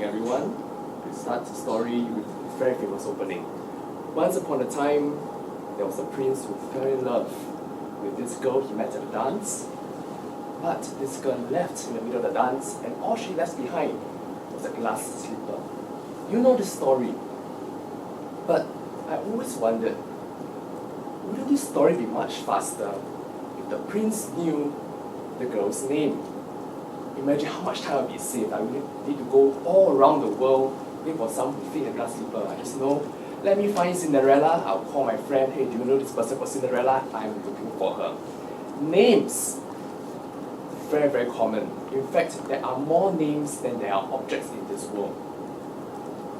morning, everyone. We start the story with a very famous opening. Once upon a time, there was a prince who fell in love with this girl he met at a dance. But this girl left in the middle of the dance, and all she left behind was a glass slipper. You know the story. But I always wondered, wouldn't this story be much faster if the prince knew the girl's name? Imagine how much time would be saved. I would need to go all around the world looking for someone who fit a glass slipper. I just know, let me find Cinderella. I'll call my friend, hey, do you know this person called Cinderella? I'm looking for her. Names, very, very common. In fact, there are more names than there are objects in this world.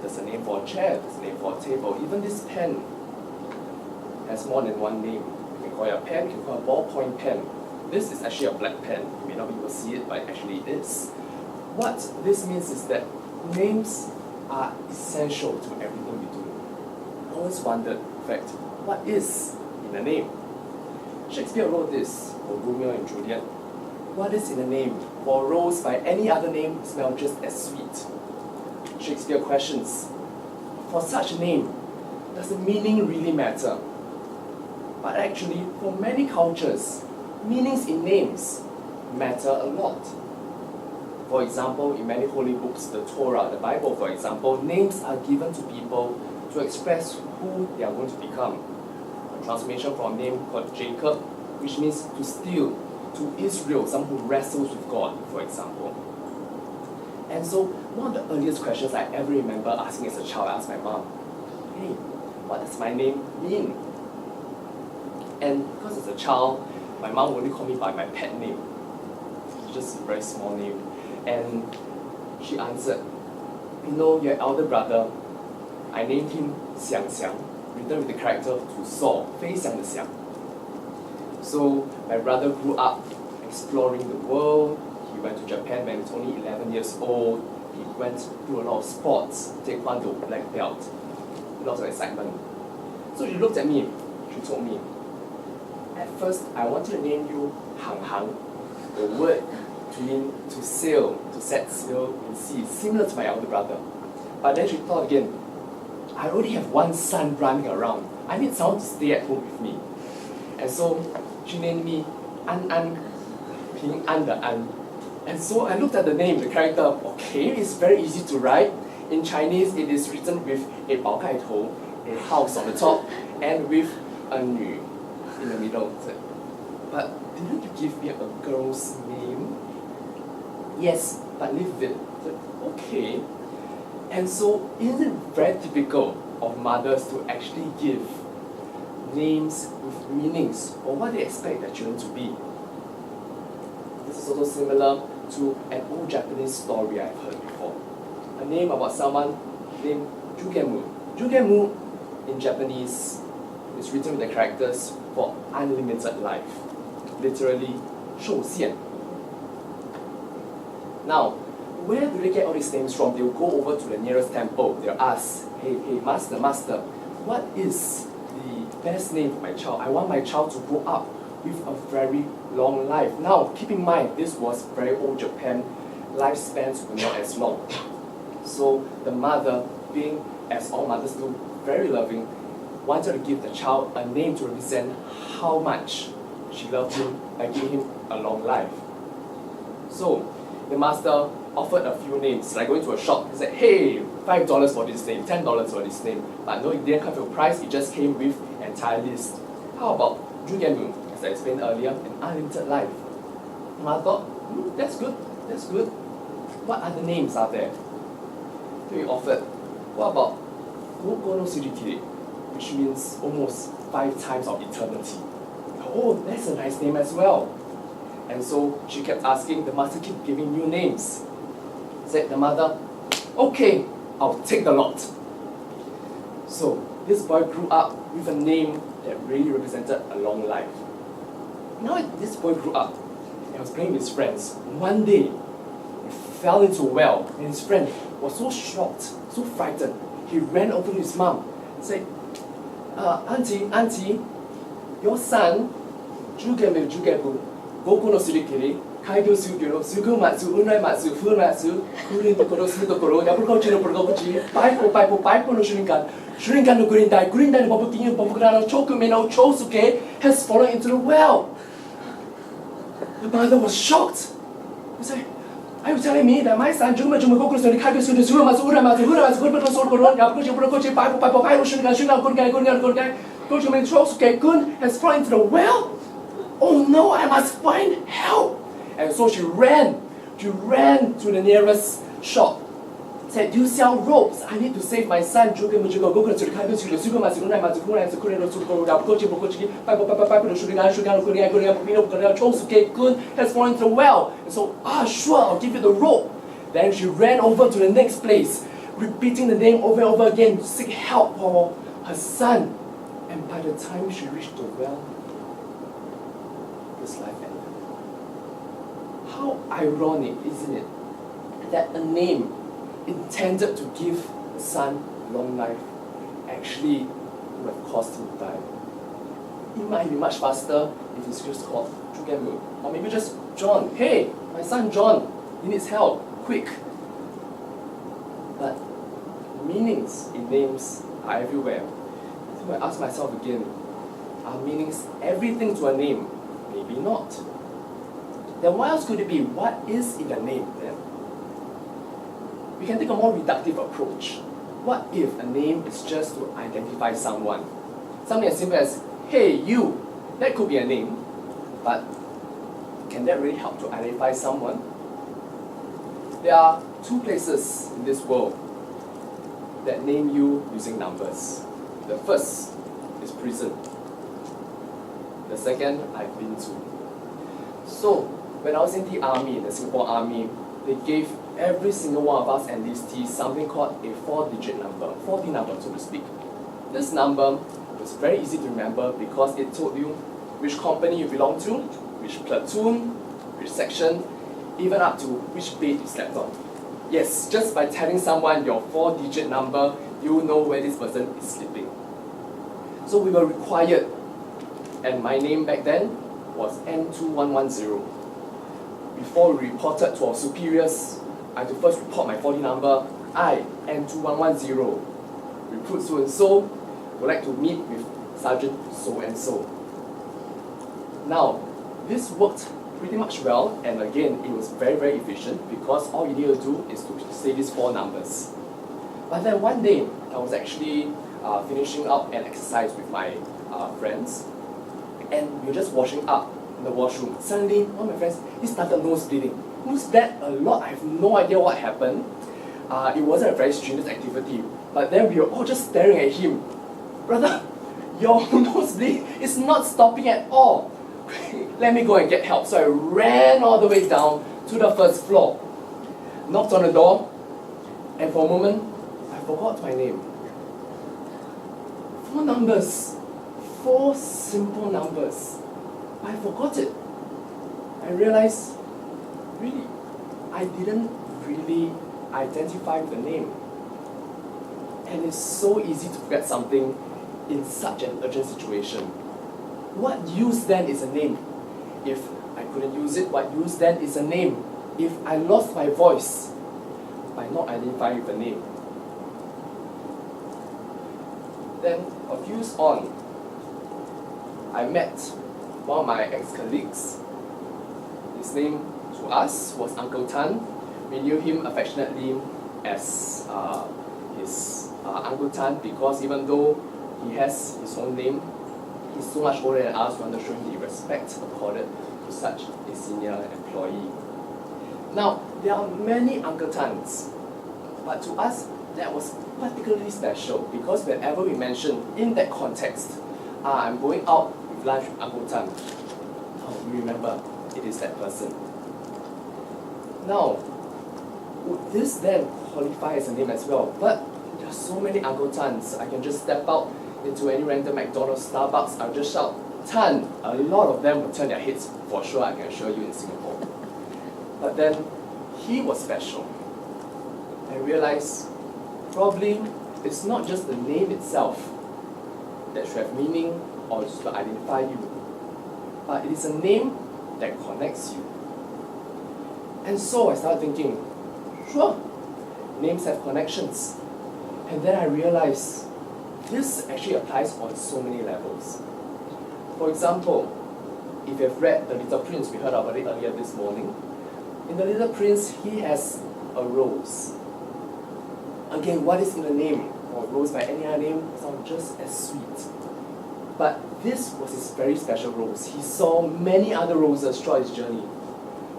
There's a name for a chair, there's a name for a table. Even this pen has more than one name. You can call it a pen, you can call it a ballpoint pen. This is actually a black pen. You may not be able to see it, but it actually is. What this means is that names are essential to everything we do. I always wondered, in fact, what is in a name? Shakespeare wrote this for Romeo and Juliet. What is in a name? For a rose by any other name smell just as sweet. Shakespeare questions, for such a name, does the meaning really matter? But actually, for many cultures, meanings in names matter a lot. For example, in many holy books, the Torah, the Bible, for example, names are given to people to express who they are going to become. A transformation from a name called Jacob, which means to steal, to Israel, someone who wrestles with God, for example. And so, one of the earliest questions I ever remember asking as a child, I asked my mom, hey, what does my name mean? And because as a child, my mom only called me by my pet name. It's just a very small name. And she answered, you know, your elder brother, I named him Xiang Xiang, written with the character to Saw, 飞翔的翔. So my brother grew up exploring the world. He went to Japan when he was only 11 years old. He went through a lot of sports, taekwondo, black belt, lots of excitement. So she looked at me, she told me, at first, I wanted to name you Hang Hang, the word between to sail, to set sail in sea, similar to my elder brother. But then she thought again, I already have one son running around. I need someone to stay at home with me. And so she named me An An, Ping An the An. And so I looked at the name, the character, okay, it's very easy to write. In Chinese, it is written with a 宝盖头, a house on the top, and with a 女 in the middle. But didn't you give me a girl's name? Yes, but live with it. Okay. And so isn't it very typical of mothers to actually give names with meanings or what they expect their children to be? This is also similar to an old Japanese story I've heard before. A name about someone named Jugemu. Jugemu in Japanese is written with the characters for unlimited life, literally 受限. Now, where do they get all these names from? They'll go over to the nearest temple. They'll ask, hey, master, what is the best name for my child? I want my child to grow up with a very long life. Now, keep in mind, this was very old Japan. Lifespans were not as long. So the mother, being, as all mothers do, very loving, wanted to give the child a name to represent how much she loved him by giving him a long life. So the master offered a few names, like going to a shop. He said, hey, $5 for this name, $10 for this name. But no, it didn't come to a price, it just came with an entire list. How about Jugemu, as I explained earlier, an unlimited life? And I thought, that's good. What other names are there? So he offered, what about Gogo no Surikiri, which means almost 5 times of eternity. Oh, that's a nice name as well. And so she kept asking, the master kept giving new names. Said the mother, okay, I'll take the lot. So this boy grew up with a name that really represented a long life. Now this boy grew up and was playing with his friends. One day, he fell into a well, and his friend was so shocked, so frightened. He ran over to his mom and said, Auntie, your son, Jugebu, Goku no Surikiri, Kaido Sugiro, Sugumatsu, Unaimatsu, Fumatsu, Kurin Tokoro, Sutokoro, Yabukochi no Progochi, Paipo no Shrinkan, Shrinkan no Grindai, Grindai no Bobukin, Bobugano, Chokume no Chosuke has fallen into the well. The mother was shocked. He said, are you telling me that my son Juma Goku is the Kaido Sugumatsu, Unaimatsu, Fumatsu, Yabukochi, Progochi, Paipo, Shrinkan, Gungai, Chokume no Chosuke, Gun has fallen into the well? Oh no, I must find help! And so she ran to the nearest shop. Said, you sell ropes. I need to save my son. Has fallen into the well. And so, sure, I'll give you the rope. Then she ran over to the next place, repeating the name over and over again to seek help for her son. And by the time she reached the well, his life ended. How ironic, isn't it, that a name intended to give the son long life actually would have caused him to die. It might be much faster if it's just called Chugenmu, or maybe just John. Hey, my son John, he needs help, quick. But meanings in names are everywhere. So I ask myself again, are meanings everything to a name? Maybe not. Then what else could it be? What is in the name then? We can take a more reductive approach. What if a name is just to identify someone? Something as simple as, hey, you. That could be a name, but can that really help to identify someone? There are two places in this world that name you using numbers. The first is prison. The second I've been to. So, when I was in the army, in the Singapore Army, they gave every single one of us enlistees something called a 4-digit number, 40 number so to speak. This number was very easy to remember because it told you which company you belong to, which platoon, which section, even up to which bed you slept on. Yes, just by telling someone your 4-digit number, you know where this person is sleeping. So we were required, and my name back then was N2110. Before we reported to our superiors, I had to first report my 40 number. I, N2110, recruit so-and-so, would like to meet with Sergeant so-and-so. Now, this worked pretty much well, and again, it was very, very efficient because all you need to do is to say these 4 numbers. But then one day, I was actually finishing up an exercise with my friends, and we were just washing up in the washroom. Suddenly, one of my friends, he started nose bleeding. Nose bled a lot. I have no idea what happened. It wasn't a very strenuous activity, but then we were all just staring at him. Brother, your nosebleed is not stopping at all. Let me go and get help. So I ran all the way down to the first floor, knocked on the door, and for a moment, I forgot my name. 4 numbers, 4 simple numbers. I forgot it. I realized, really, I didn't really identify the name. And it's so easy to forget something in such an urgent situation. What use then is a name? If I couldn't use it, what use then is a name? If I lost my voice by not identifying the name. Then, a few years on, I met one of my ex-colleagues. His name to us was Uncle Tan. We knew him affectionately as his Uncle Tan because even though he has his own name, he's so much older than us. We want to show him the respect accorded to such a senior employee. Now, there are many Uncle Tans, but to us, that was particularly special because whenever we mention in that context, I'm going out with lunch with Uncle Tan, we remember it is that person. Now, would this then qualify as a name as well? But there are so many Uncle Tans. I can just step out into any random McDonald's, Starbucks, I'll just shout, Tan! A lot of them will turn their heads for sure, I can assure you, in Singapore. But then, he was special. I realized probably it's not just the name itself that should have meaning or should identify you, but it is a name that connects you. And so I started thinking, sure, names have connections. And then I realized this actually applies on so many levels. For example, if you have read The Little Prince, we heard about it earlier this morning. In The Little Prince, he has a rose. Again, what is in the name? Or rose by any other name sounds just as sweet. But this was his very special rose. He saw many other roses throughout his journey.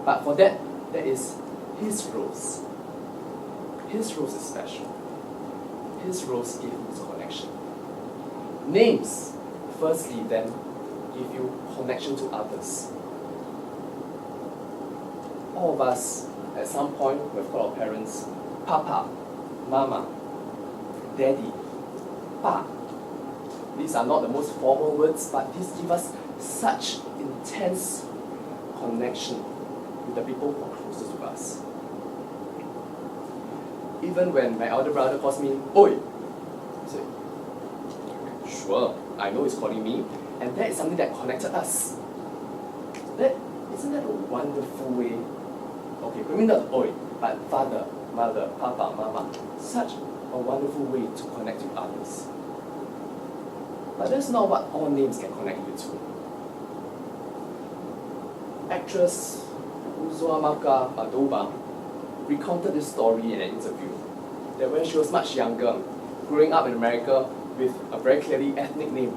But for that is his rose. His rose is special. His rose gave him his connection. Names, firstly, then, give you connection to others. All of us, at some point, we have called our parents Papa, Mama, Daddy, Pa. These are not the most formal words, but these give us such intense connection with the people who are closest to us. Even when my elder brother calls me, Oi, I say, sure, I know he's calling me, and that is something that connected us. Isn't that a wonderful way? Okay, maybe not Oi, but father, mother, papa, mama. Such a wonderful way to connect with others. But that's not what all names can connect you to. Actress Uzoamaka Adoba recounted this story in an interview, that when she was much younger, growing up in America with a very clearly ethnic name,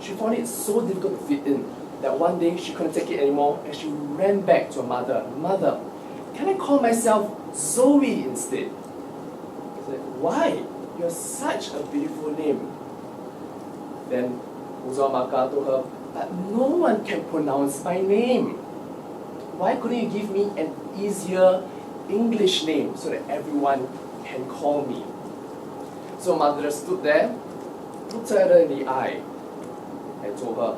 she found it so difficult to fit in that one day she couldn't take it anymore and she ran back to her mother. Mother, can I call myself Zoe instead? She said, why? You have such a beautiful name. Then Uzoamaka told her, but no one can pronounce my name. Why couldn't you give me an easier English name so that everyone can call me? So mother stood there, looked at her in the eye, and told her,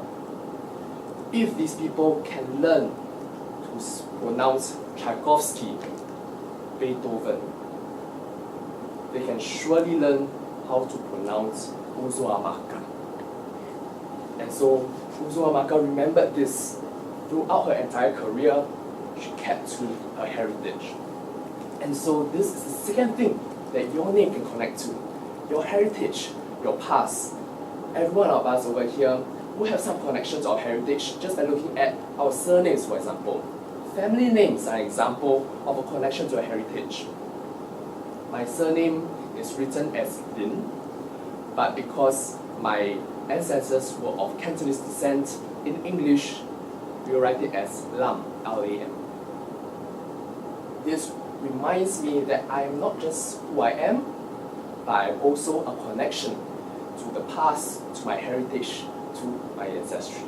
if these people can learn to pronounce Tchaikovsky, Beethoven, they can surely learn how to pronounce Uzoamaka. And so Uzoamaka remembered this throughout her entire career. She kept to her heritage. And so this is the second thing that your name can connect to. Your heritage, your past. Every one of us over here will have some connection to our heritage just by looking at our surnames, for example. Family names are an example of a connection to a heritage. My surname is written as Lin, but because my ancestors were of Cantonese descent, in English, we write it as Lam, L-A-M. This reminds me that I am not just who I am, but I am also a connection to the past, to my heritage, to my ancestry.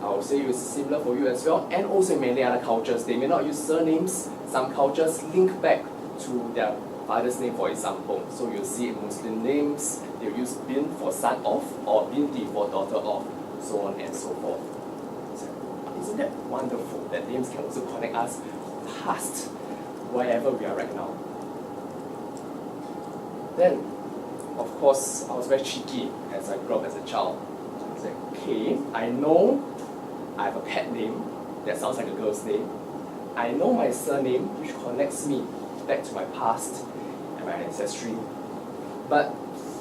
I will say it's similar for you as well, and also in many other cultures. They may not use surnames. Some cultures link back to their father's name, for example. So you'll see in Muslim names, they'll use bin for son of, or binti for daughter of, so on and so forth. So, isn't that wonderful that names can also connect us past wherever we are right now? Then, of course, I was very cheeky as I grew up as a child. I said, okay, I know I have a pet name that sounds like a girl's name. I know my surname, which connects me back to my past and my ancestry. But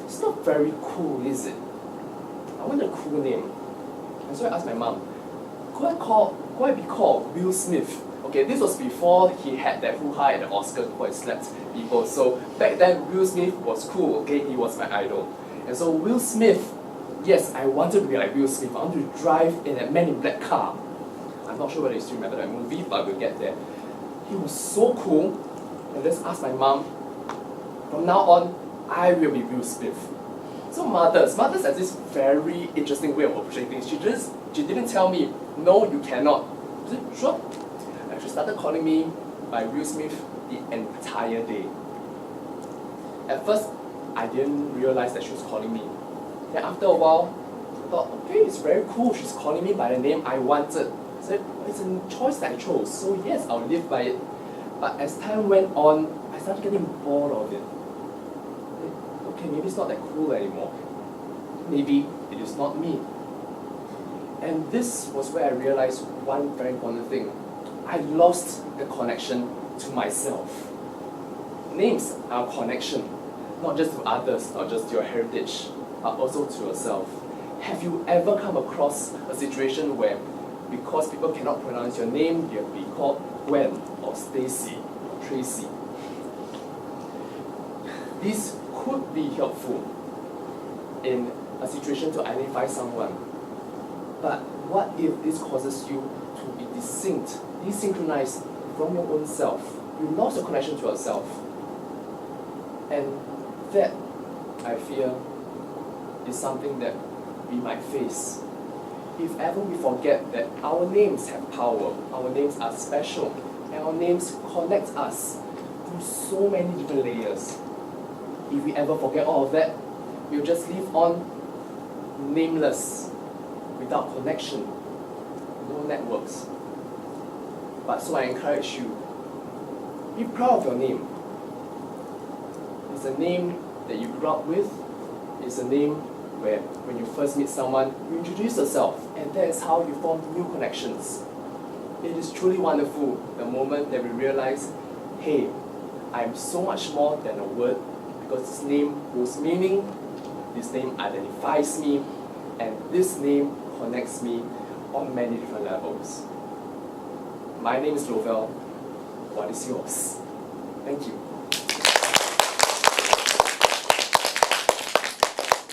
it's not very cool, is it? I want a cool name. And so I asked my mom, could I be called Will Smith? Okay, this was before he had that hoo-ha at the Oscar before he slapped people. So back then, Will Smith was cool, okay? He was my idol. And so Will Smith, yes, I wanted to be like Will Smith. I wanted to drive in that Man in Black car. I'm not sure whether you still remember that movie, but we'll get there. He was so cool. And just asked my mom, from now on, I will be Will Smith. So mothers have this very interesting way of approaching things. She didn't tell me, no, you cannot. She said, sure. And she started calling me by Will Smith the entire day. At first, I didn't realize that she was calling me. Then after a while, I thought, okay, it's very cool. She's calling me by the name I wanted. I said, it's a choice that I chose, so yes, I'll live by it. But as time went on, I started getting bored of it. Okay, maybe it's not that cool anymore. Maybe it is not me. And this was where I realized one very important thing. I lost the connection to myself. Names are a connection, not just to others, not just to your heritage, but also to yourself. Have you ever come across a situation where, because people cannot pronounce your name, you have to be called Gwen or Stacy or Tracy? This could be helpful in a situation to identify someone. But what if this causes you to be desynchronized from your own self? You lost your connection to yourself. And that, I fear, is something that we might face. If ever we forget that our names have power, our names are special, and our names connect us through so many different layers. If we ever forget all of that, we'll just live on nameless, without connection, no networks. But so I encourage you, be proud of your name. It's a name that you grew up with. It's a name where when you first meet someone, you introduce yourself, and that is how you form new connections. It is truly wonderful the moment that we realize, hey, I'm so much more than a word, because this name holds meaning, this name identifies me, and this name connects me on many different levels. My name is Lovell. What is yours? Thank you.